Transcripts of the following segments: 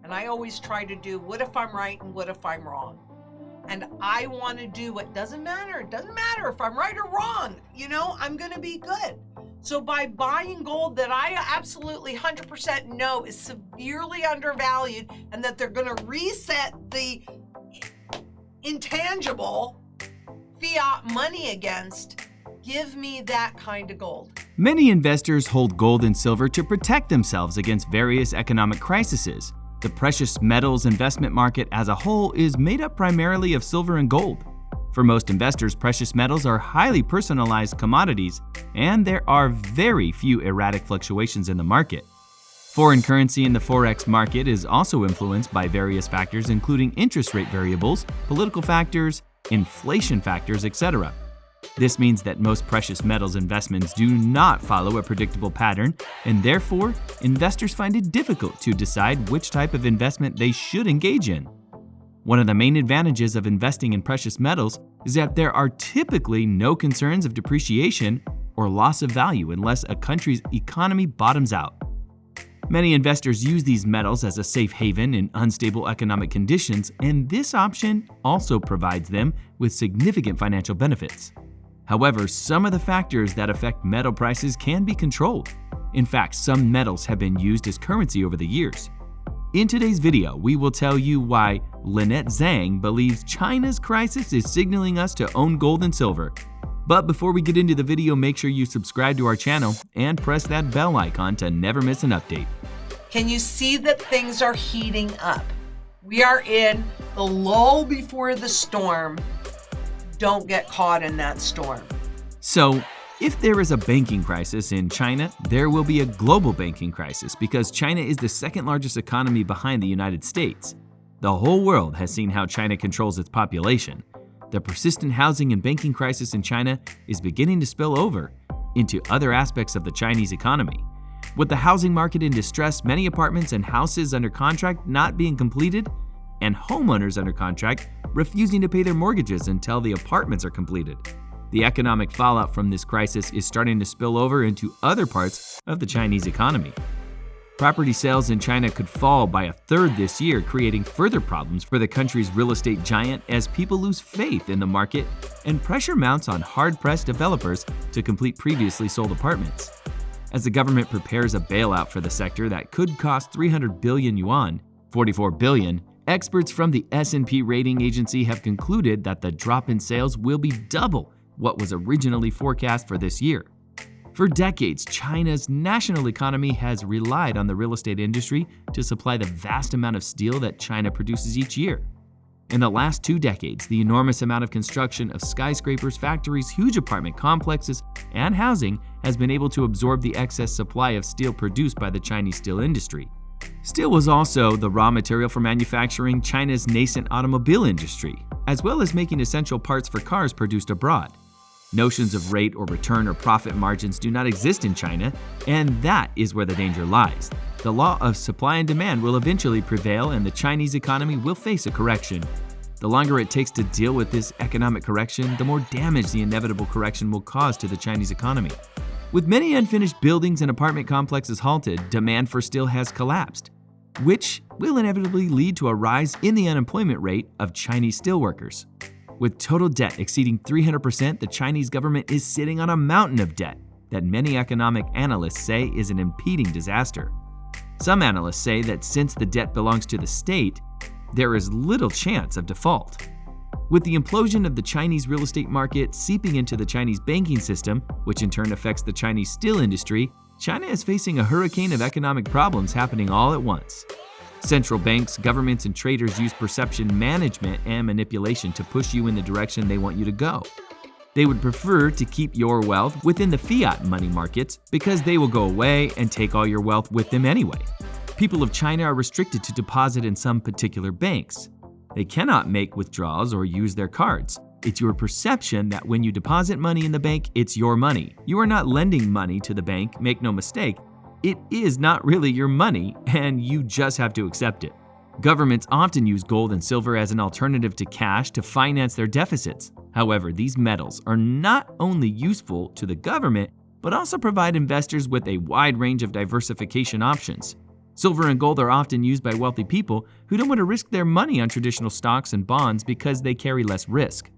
And I always try to do what if I'm right and what if I'm wrong. And I want to do what doesn't matter. It doesn't matter if I'm right or wrong. I'm going to be good. So by buying gold that I absolutely 100% know is severely undervalued and that they're going to reset the intangible fiat money against, give me that kind of gold. Many investors hold gold and silver to protect themselves against various economic crises. The precious metals investment market as a whole is made up primarily of silver and gold. For most investors, precious metals are highly personalized commodities, and there are very few erratic fluctuations in the market. Foreign currency in the Forex market is also influenced by various factors, including interest rate variables, political factors, inflation factors, etc. This means that most precious metals investments do not follow a predictable pattern, and therefore, investors find it difficult to decide which type of investment they should engage in. One of the main advantages of investing in precious metals is that there are typically no concerns of depreciation or loss of value unless a country's economy bottoms out. Many investors use these metals as a safe haven in unstable economic conditions, and this option also provides them with significant financial benefits. However, some of the factors that affect metal prices can be controlled. In fact, some metals have been used as currency over the years. In today's video, we will tell you why Lynette Zang believes China's crisis is signaling us to own gold and silver. But before we get into the video, make sure you subscribe to our channel and press that bell icon to never miss an update. Can you see that things are heating up? We are in the lull before the storm. Don't get caught in that storm. So, if there is a banking crisis in China, there will be a global banking crisis because China is the second largest economy behind the United States. The whole world has seen how China controls its population. The persistent housing and banking crisis in China is beginning to spill over into other aspects of the Chinese economy. With the housing market in distress, many apartments and houses under contract not being completed, and homeowners under contract refusing to pay their mortgages until the apartments are completed. The economic fallout from this crisis is starting to spill over into other parts of the Chinese economy. Property sales in China could fall by a third this year, creating further problems for the country's real estate giant as people lose faith in the market and pressure mounts on hard-pressed developers to complete previously sold apartments. As the government prepares a bailout for the sector that could cost 300 billion yuan, 44 billion, experts from the S&P rating agency have concluded that the drop in sales will be double what was originally forecast for this year. For decades, China's national economy has relied on the real estate industry to supply the vast amount of steel that China produces each year. In the last 2 decades, the enormous amount of construction of skyscrapers, factories, huge apartment complexes, and housing has been able to absorb the excess supply of steel produced by the Chinese steel industry. Steel was also the raw material for manufacturing China's nascent automobile industry, as well as making essential parts for cars produced abroad. Notions of rate or return or profit margins do not exist in China, and that is where the danger lies. The law of supply and demand will eventually prevail, and the Chinese economy will face a correction. The longer it takes to deal with this economic correction, the more damage the inevitable correction will cause to the Chinese economy. With many unfinished buildings and apartment complexes halted, demand for steel has collapsed, which will inevitably lead to a rise in the unemployment rate of Chinese steelworkers. With total debt exceeding 300%, the Chinese government is sitting on a mountain of debt that many economic analysts say is an impending disaster. Some analysts say that since the debt belongs to the state, there is little chance of default. With the implosion of the Chinese real estate market seeping into the Chinese banking system, which in turn affects the Chinese steel industry, China is facing a hurricane of economic problems happening all at once. Central banks, governments, and traders use perception management and manipulation to push you in the direction they want you to go. They would prefer to keep your wealth within the fiat money markets because they will go away and take all your wealth with them anyway. People of China are restricted to deposit in some particular banks. They cannot make withdrawals or use their cards. It's your perception that when you deposit money in the bank, it's your money. You are not lending money to the bank, make no mistake. It is not really your money, and you just have to accept it. Governments often use gold and silver as an alternative to cash to finance their deficits. However, these metals are not only useful to the government, but also provide investors with a wide range of diversification options. Silver and gold are often used by wealthy people who don't want to risk their money on traditional stocks and bonds because they carry less risk.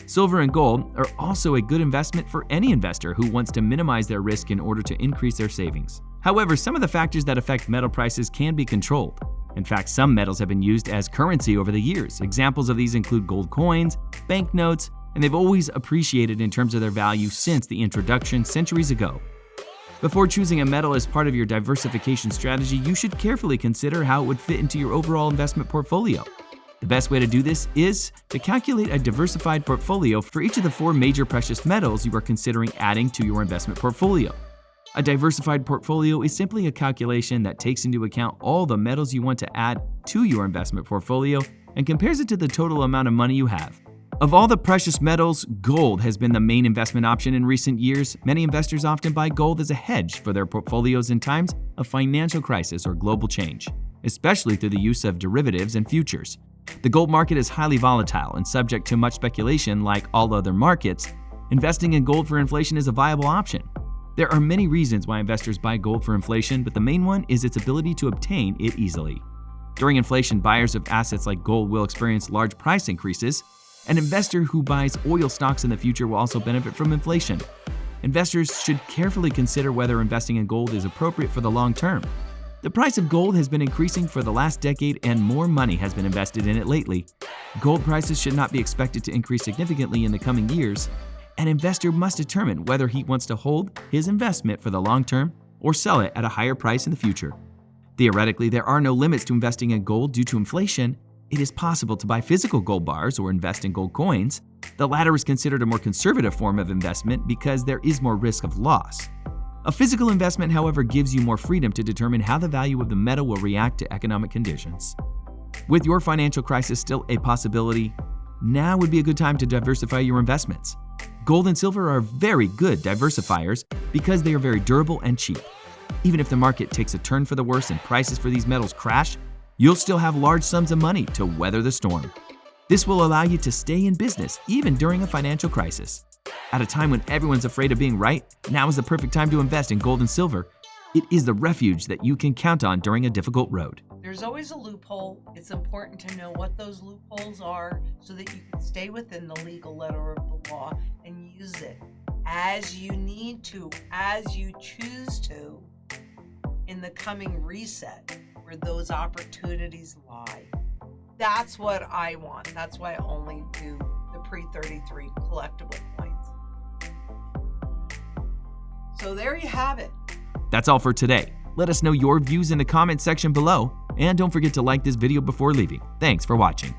Silver and gold are also a good investment for any investor who wants to minimize their risk in order to increase their savings. However, some of the factors that affect metal prices can be controlled. In fact, some metals have been used as currency over the years. Examples of these include gold coins, banknotes, and they've always appreciated in terms of their value since the introduction centuries ago. Before choosing a metal as part of your diversification strategy, you should carefully consider how it would fit into your overall investment portfolio. The best way to do this is to calculate a diversified portfolio for each of the 4 major precious metals you are considering adding to your investment portfolio. A diversified portfolio is simply a calculation that takes into account all the metals you want to add to your investment portfolio and compares it to the total amount of money you have. Of all the precious metals, gold has been the main investment option in recent years. Many investors often buy gold as a hedge for their portfolios in times of financial crisis or global change, especially through the use of derivatives and futures. The gold market is highly volatile and subject to much speculation like all other markets. Investing in gold for inflation is a viable option. There are many reasons why investors buy gold for inflation, but the main one is its ability to obtain it easily. During inflation, buyers of assets like gold will experience large price increases. An investor who buys oil stocks in the future will also benefit from inflation. Investors should carefully consider whether investing in gold is appropriate for the long term. The price of gold has been increasing for the last decade and more money has been invested in it lately. Gold prices should not be expected to increase significantly in the coming years. An investor must determine whether he wants to hold his investment for the long term or sell it at a higher price in the future. Theoretically, there are no limits to investing in gold due to inflation. It is possible to buy physical gold bars or invest in gold coins. The latter is considered a more conservative form of investment because there is more risk of loss. A physical investment, however, gives you more freedom to determine how the value of the metal will react to economic conditions. With your financial crisis still a possibility, now would be a good time to diversify your investments. Gold and silver are very good diversifiers because they are very durable and cheap. Even if the market takes a turn for the worse and prices for these metals crash, you'll still have large sums of money to weather the storm. This will allow you to stay in business even during a financial crisis. At a time when everyone's afraid of being right, now is the perfect time to invest in gold and silver. It is the refuge that you can count on during a difficult road. There's always a loophole. It's important to know what those loopholes are so that you can stay within the legal letter of the law and use it as you need to, as you choose to in the coming reset where those opportunities lie. That's what I want. That's why I only do the pre-33 collectible coins. So there you have it. That's all for today. Let us know your views in the comment section below, and don't forget to like this video before leaving. Thanks for watching.